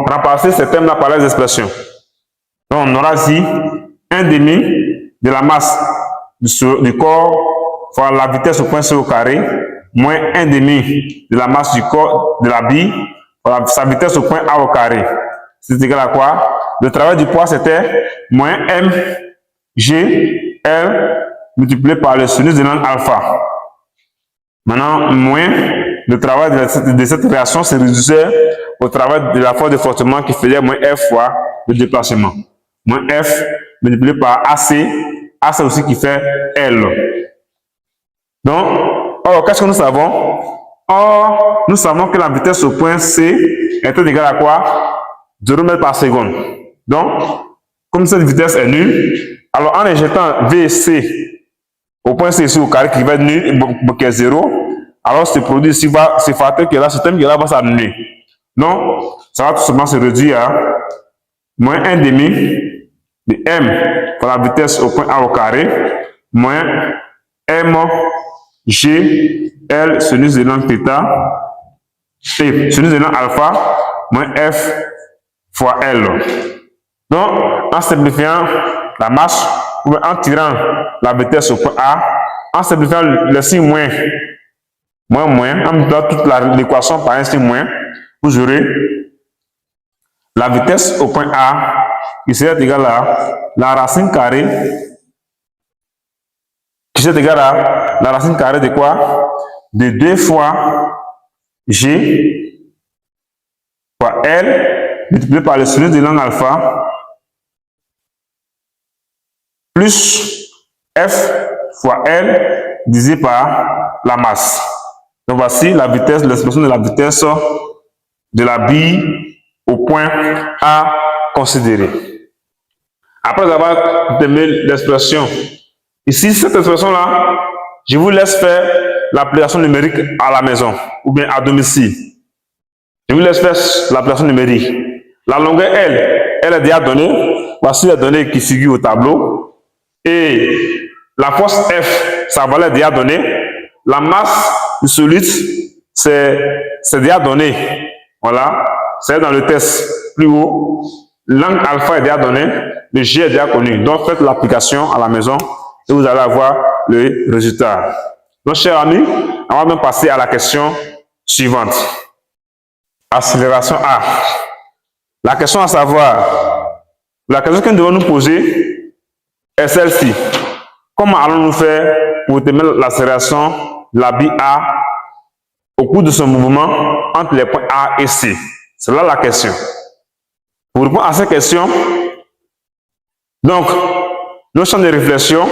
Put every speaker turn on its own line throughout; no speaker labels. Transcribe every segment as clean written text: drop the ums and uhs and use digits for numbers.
remplacer ces termes-là par les expressions. Donc, on aura ici 1 demi de la masse du corps fois la vitesse au point C au carré, moins 1 demi de la masse du corps de la bille fois sa vitesse au point A au carré. C'est égal à quoi? Le travail du poids, c'était moins M, G, L, multiplié par le sinus de l'angle alpha. Maintenant, moins le travail de cette réaction se réduisait au travail de la force de frottement qui faisait moins F fois le déplacement. Moins F multiplié par AC, AC aussi qui fait L. Donc, or, qu'est-ce que nous savons? Or, nous savons que la vitesse au point C est égale à quoi? 0 mètres par seconde. Donc, comme cette vitesse est nulle, alors en injectant VC au point C ici au carré qui va être nul, qui est 0, alors ce produit ici va, ce facteur qui est là, ce terme qui est là va s'annuler. Donc, ça va tout simplement se réduire à moins 1 demi de M pour la vitesse au point A au carré, moins M, G, L, sinus de l'angle θ, T, sinus de l'angle alpha, moins F fois L. Donc, en simplifiant la masse, ou en tirant la vitesse au point A, en simplifiant le signe moins, en mettant toute l'équation par un signe moins, vous aurez la vitesse au point A qui serait égale à la racine carrée, de quoi? De 2 fois G fois L multiplié par le sinus de l'angle alpha plus F fois L divisé par la masse. Donc voici la vitesse, l'expression de la vitesse de la bille au point A considéré. Après avoir terminé l'expression, ici cette expression-là, je vous laisse faire l'application numérique à la maison ou bien à domicile. Je vous laisse faire l'application numérique. La longueur L, elle est déjà donnée. Voici les données qui figurent au tableau. Et la force F, sa valeur est déjà donnée. La masse du solide, c'est déjà donné. Voilà. C'est dans le test plus haut. L'angle alpha est déjà donné. Le G est déjà connu. Donc, faites l'application à la maison et vous allez avoir le résultat. Donc, chers amis, on va même passer à la question suivante. Accélération A. La question à savoir, la question que nous devons nous poser est celle-ci. Comment allons-nous faire pour déterminer l'accélération de la bille A au cours de son mouvement entre les points A et C? C'est là la question. Pour répondre à cette question, donc, nos champs de réflexion,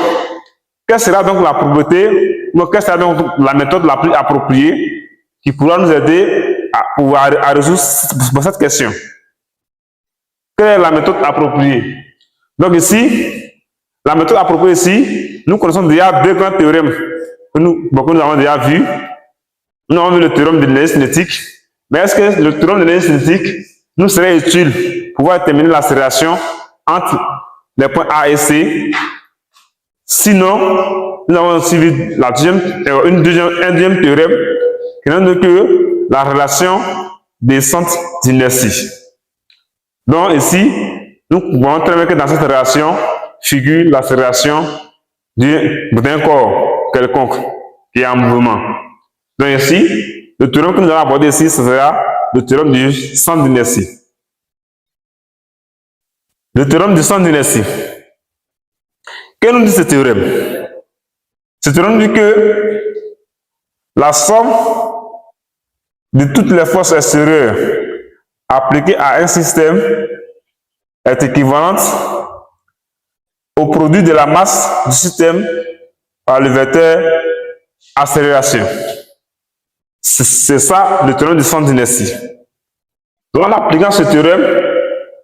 quelle sera donc la propriété, ou quelle sera donc la méthode la plus appropriée qui pourra nous aider à résoudre cette question? Quelle est la méthode appropriée? Donc ici, la méthode appropriée ici, nous connaissons déjà deux grands théorèmes que nous avons déjà vus. Nous avons vu le théorème de l'énergie cinétique. Mais est-ce que le théorème de l'énergie cinétique nous serait utile pour pouvoir déterminer l'accélération entre les points A et C? Sinon, nous avons aussi vu un deuxième théorème qui nous donne que la relation des centres d'inertie. Donc ici, nous voyons très bien que dans cette relation figure l'accélération d'un corps quelconque qui est en mouvement. Donc ici, le théorème que nous allons aborder ici, ce sera le théorème du centre d'inertie. Le théorème du centre d'inertie. Qu'est-ce que nous dit ce théorème? Ce théorème dit que la somme de toutes les forces extérieures appliquées à un système est équivalente au produit de la masse du système par le vecteur accélération. C'est ça le théorème du centre d'inertie. Donc en appliquant ce théorème,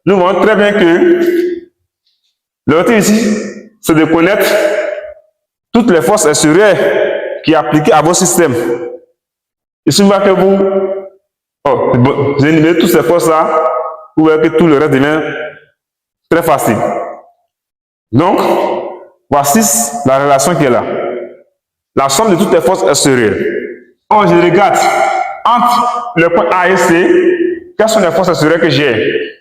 nous voyons très bien que l'objectif ici, c'est de connaître toutes les forces extérieures qui sont appliquées à vos systèmes. Ici, vous voyez que vous éliminez toutes ces forces-là, vous voyez que tout le reste devient très facile. Donc, voici la relation qui est là. La somme de toutes les forces extérieures. Or, je regarde entre le point A et C, quelles sont les forces accessoires que j'ai?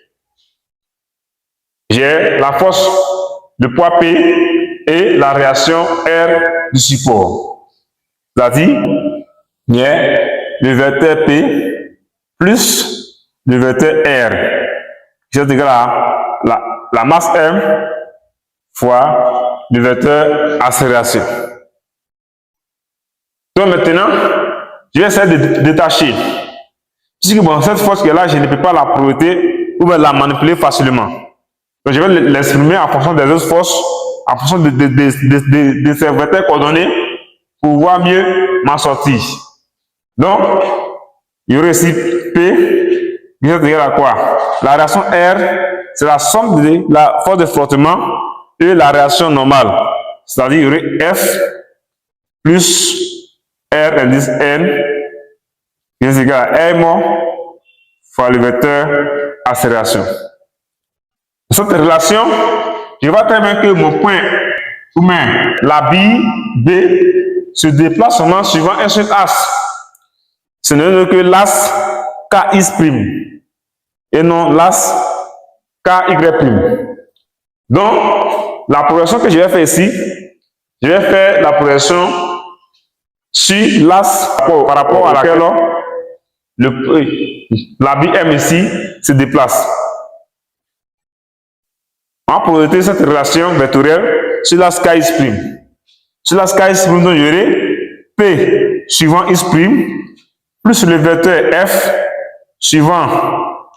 J'ai la force de poids P et la réaction R du support. C'est-à-dire, il y a le vecteur P plus le vecteur R. C'est égal à la masse M fois le vecteur accélération. Donc maintenant, je vais essayer de détacher. Puisque bon, cette force qui est là, je ne peux pas la projeter ou la manipuler facilement. Donc je vais l'exprimer en fonction des autres forces, en fonction de ces vecteurs coordonnés pour pouvoir mieux m'en sortir. Donc, il y aurait ici P, qui est égal à quoi? La réaction R, c'est la somme de la force de frottement et la réaction normale. C'est-à-dire, il y aurait F plus R indice N, qui est égal à R fois le vecteur accélération. Cette relation, je vois très bien que mon point, ou bien la bille B, se déplace seulement suivant un seul axe. Ce n'est que l'axe KX' et non l'axe KY'. Donc, la progression que je vais faire ici, je vais faire la progression sur l'axe par rapport à laquelle la bille M ici se déplace. On va projeter cette relation vectorielle sur l'axe KX'. Sur l'axe KX', donc il y aurait P suivant X' plus le vecteur F suivant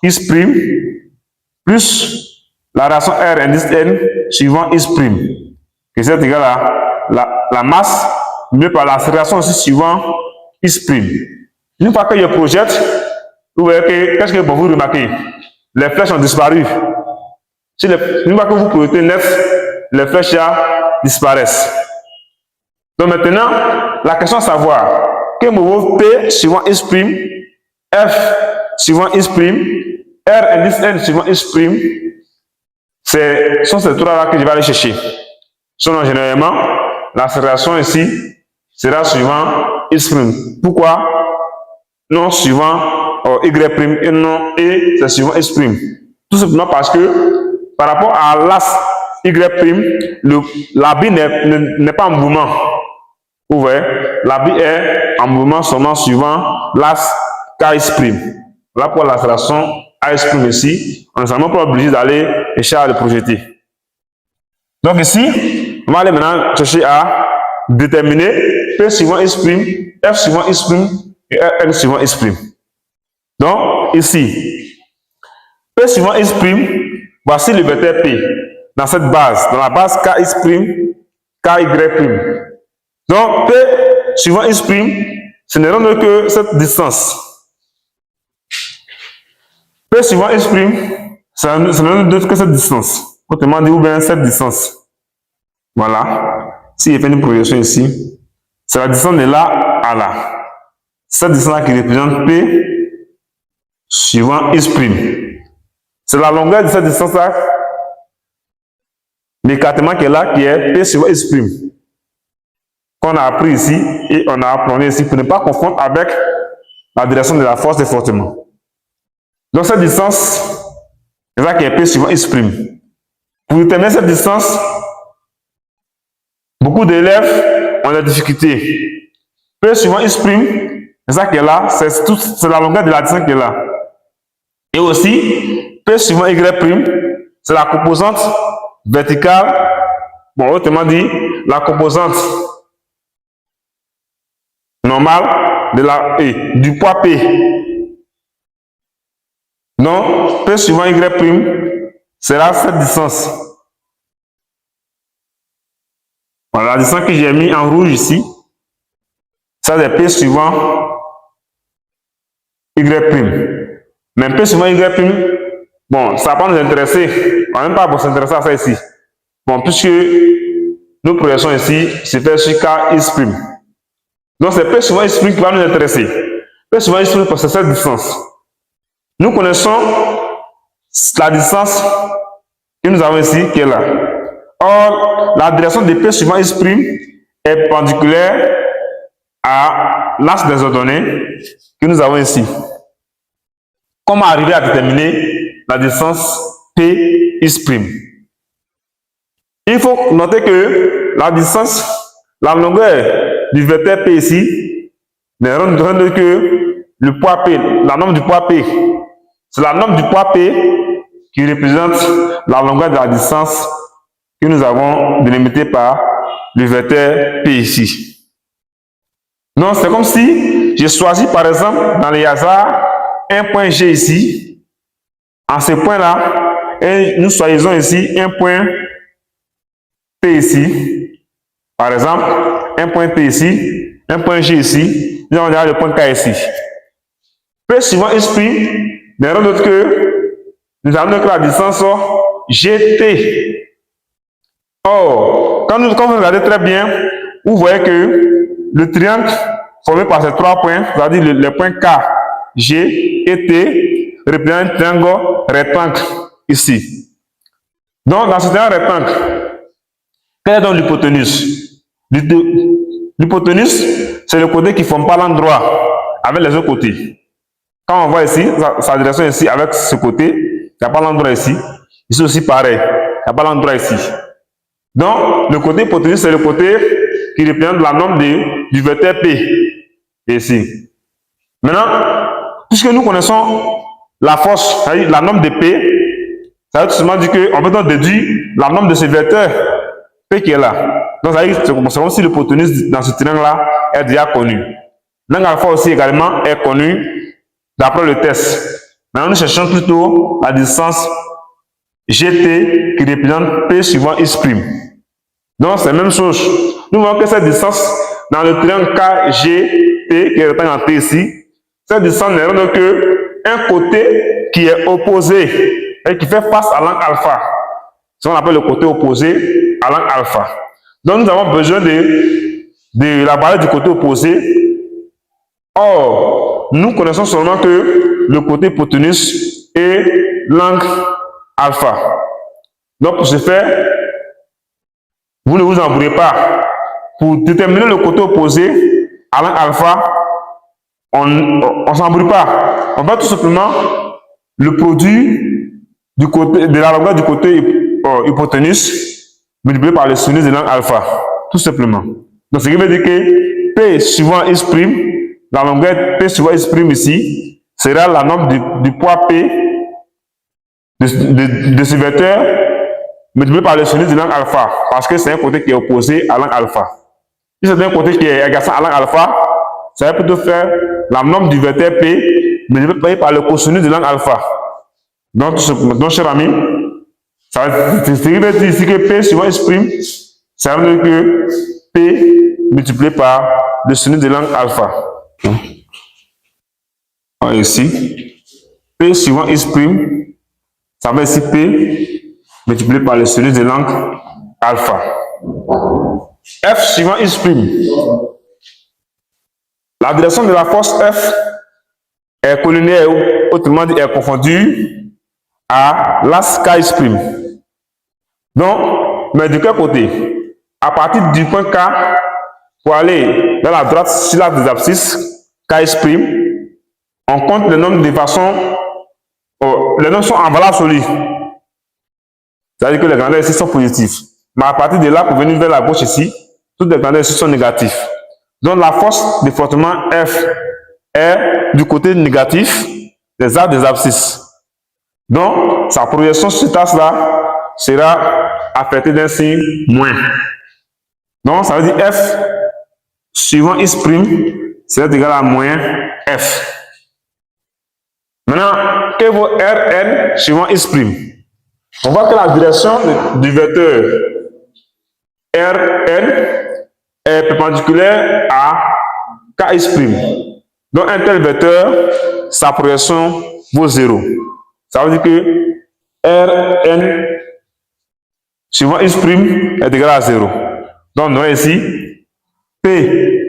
X' plus la relation R indice N suivant X', qui c'est égal à la masse multipliée par l'accélération aussi suivant X'. Une fois que je projette, vous voyez que, qu'est-ce que vous remarquez? Les flèches ont disparu. Une fois que vous projetez net, les flèches disparaissent. Donc maintenant, la question est de savoir que mon P suivant X', F suivant X', R indice N suivant X', sont ces trois-là que je vais aller chercher. Sinon, généralement, l'accélération ici sera suivant X'. Pourquoi? Non suivant Y' et non et c'est suivant X'. Tout simplement parce que par rapport à l'axe Y', la bille n'est pas en mouvement. Vous voyez, la bille est en mouvement seulement suivant l'axe KX'. Là, pour l'accélération AX' ici, on n'est seulement pas obligé d'aller chercher à le projeter. Donc ici, on va aller maintenant chercher à déterminer P suivant X', F suivant X' et N suivant X'. Donc ici, P suivant X', voici le vecteur P dans cette base, dans la base KX', KY'. Donc, P suivant X', ce n'est rien que cette distance. P suivant X', ce n'est rien que cette distance. Autrement dit, ou bien cette distance. Voilà. Si je fais une projection ici, c'est la distance de là à là. Cette distance-là qui représente P suivant X'. C'est la longueur de cette distance-là, l'écartement qui est là, qui est P suivant X'. Qu'on a appris ici et on a appris ici pour ne pas confondre avec la direction de la force de frottement. Donc cette distance, c'est ça qui est P suivant X'. Pour déterminer cette distance, beaucoup d'élèves ont des difficultés. P suivant X', c'est ça qui est là, c'est la longueur de la distance qui est là. Et aussi, P suivant Y', c'est la composante verticale, bon, autrement dit, la composante normale du poids P. Donc, P suivant Y' sera cette distance. Voilà, la distance que j'ai mis en rouge ici, ça c'est P suivant Y'. Mais P suivant Y', bon, ça va pas nous intéresser. On n'a même pas s'intéresser à ça ici. Bon, puisque nos projections ici se fait sur KX'. Donc, c'est P suivant X' qui va nous intéresser. P suivant X', c'est cette distance. Nous connaissons la distance que nous avons ici, qui est là. Or, la direction de P suivant X' est perpendiculaire à l'axe des ordonnées que nous avons ici. comment arriver à déterminer la distance P is prime? Il faut noter que la distance, la longueur du vecteur P ici n'est rien d'autre que le poids P, la norme du poids P. C'est la norme du poids P qui représente la longueur de la distance que nous avons délimitée par le vecteur P ici. Donc, c'est comme si j'ai choisi par exemple dans les hasards un point G ici. En ce point-là, et nous choisissons ici un point P ici. Par exemple, un point P ici, un point G ici, nous avons déjà le point K ici. P suivant is prime n'est rien d'autre que nous avons que la distance GT. Or, quand vous regardez très bien, vous voyez que le triangle formé par ces trois points, c'est-à-dire les points K, G et T, représente un triangle rectangle ici. Donc, dans ce triangle rectangle, quelle est donc l'hypoténuse? L'hypoténuse, c'est le côté qui ne forme pas l'endroit avec les autres côtés. Quand on voit ici, sa direction ici avec ce côté, il n'y a pas l'endroit ici. Ici aussi pareil, il n'y a pas l'endroit ici. Donc, le côté hypoténuse, c'est le côté qui représente la norme du vecteur P. Ici. Maintenant, puisque nous connaissons la force, c'est-à-dire la norme de P, ça veut tout simplement dire qu'on peut donc déduire la norme de ce vecteur P qui est là. Donc, ça veut dire que c'est comme si l'hypoténuse dans ce triangle-là est déjà connue. L'angle alpha aussi également est connu d'après le test. Maintenant, nous cherchons plutôt la distance GT qui représente P suivant is prime. Donc, c'est la même chose. Nous voyons que cette distance dans le triangle KGT qui est rectangle en T ici, cette distance n'est rien que un côté qui est opposé et qui fait face à l'angle alpha. C'est ce qu'on appelle le côté opposé à l'angle alpha. Donc, nous avons besoin de la valeur du côté opposé. Or, nous connaissons seulement que le côté hypoténuse est l'angle alpha. Donc, pour ce faire, vous ne vous embrouillez pas. Pour déterminer le côté opposé à l'angle alpha, on ne s'embrouille pas. On va tout simplement le produit du côté, de la longueur du côté hypoténuse multiplié par le sinus de l'angle alpha. Tout simplement. Donc, ce qui veut dire que P suivant is prime, la longueur P suivant is prime ici, sera la norme du poids P de ce vecteur multiplié par le sinus de l'angle alpha, parce que c'est un côté qui est opposé à l'angle alpha. Si c'est un côté qui est adjacent à l'angle alpha, ça va plutôt faire la norme du vecteur P multiplié par le cosinus de l'angle alpha. Donc, cher ami, ça veut dire ici que P suivant is prime, ça veut dire que P multiplié par le sinus de l'angle alpha. Ici, P suivant is prime, ça va ici P multiplié par le sinus de l'angle alpha. F suivant is prime. La direction de la force F est collinéaire, autrement dit, est confondue à l'axe K is prime. Donc, mais de quel côté? À partir du point K, pour aller vers la droite sur l'axe des abscisses, K is prime, on compte les nombres de façon, les nombres sont en valeur absolue. C'est-à-dire que les grandeurs ici sont positives. Mais à partir de là, pour venir vers la gauche ici, toutes les grandeurs ici sont négatives. Donc la force de frottement F est du côté négatif des axes des abscisses. Donc sa projection sur cet axe-là sera affectée d'un signe moins. Donc ça veut dire F suivant is prime c'est égal à moins F. Maintenant, que vaut Rn suivant is prime? On voit que la direction du vecteur Rn est perpendiculaire à K is prime. Donc un tel vecteur, sa projection vaut 0. Ça veut dire que Rn suivant is prime est égal à 0. Donc on aura ici P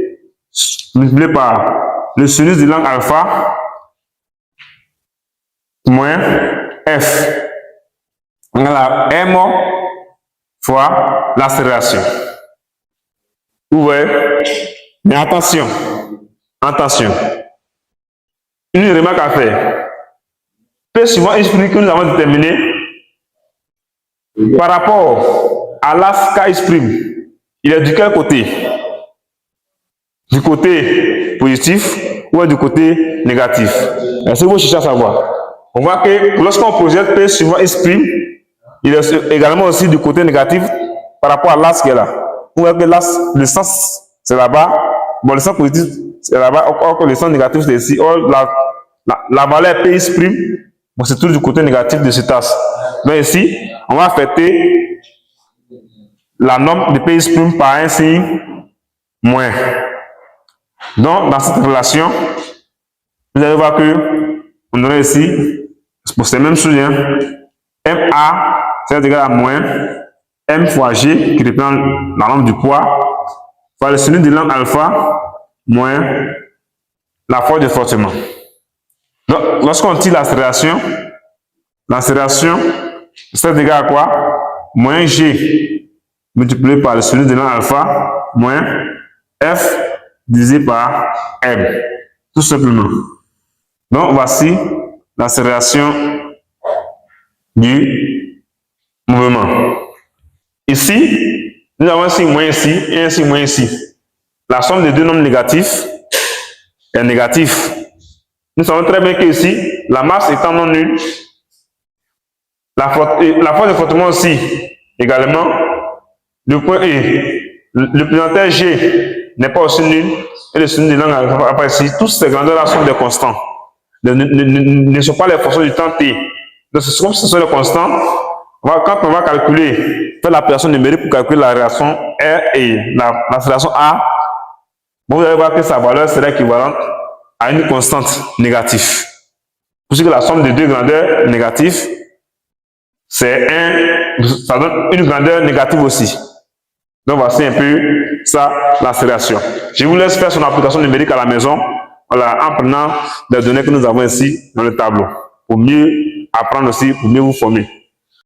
multiplié par le sinus de l'angle alpha moins F. On a la M fois l'accélération. Vous voyez? Mais attention, attention. Une remarque à faire. P suivant X' que nous avons déterminé par rapport à l'axe KX', il est du quel côté? Du côté positif ou du côté négatif? Est-ce que vous cherchez à savoir? On voit que lorsqu'on projette P suivant X', il est également aussi du côté négatif par rapport à l'axe qui est là. On voit que l'axe, le sens c'est là-bas, bon, le sens positif c'est là-bas, or que le sens négatif c'est ici. Or, la valeur Px', bon, c'est toujours du côté négatif de cet axe. Donc ici, on va affecter la norme de Px' par un signe moins. Donc, dans cette relation, vous allez voir que on aurait ici, pour ces mêmes choses, MA, c'est égal à moins M fois G, qui représente la norme du poids, fois le sinus de l'angle alpha, moins la force de frottement. Donc, lorsqu'on tire l'accélération, c'est égal à quoi? Moins G multiplié par le sinus de l'angle alpha, moins F divisé par M. Tout simplement. Donc, voici l'accélération du mouvement. Ici, nous avons un signe moins ici et un signe moins ici. La somme des deux nombres négatifs est négative. Nous savons très bien que ici, la masse étant non nulle, la force de frottement aussi également, le point E, le planière G n'est pas aussi nul et le sinus de l'angle alpha ici. Toutes ces grandeurs-là sont des constants. Ne sont pas les fonctions du temps T. Donc, c'est comme si ce sont des constants. Quand on va calculer, faire l'opération numérique pour calculer la réaction R et l'accélération A, bon, vous allez voir que sa valeur sera équivalente à une constante négative. Puisque la somme des deux grandeurs négatives, ça donne une grandeur négative aussi. Donc voici un peu ça, l'accélération. Je vous laisse faire son application numérique à la maison, voilà, en prenant les données que nous avons ici dans le tableau, pour mieux apprendre aussi, pour mieux vous former.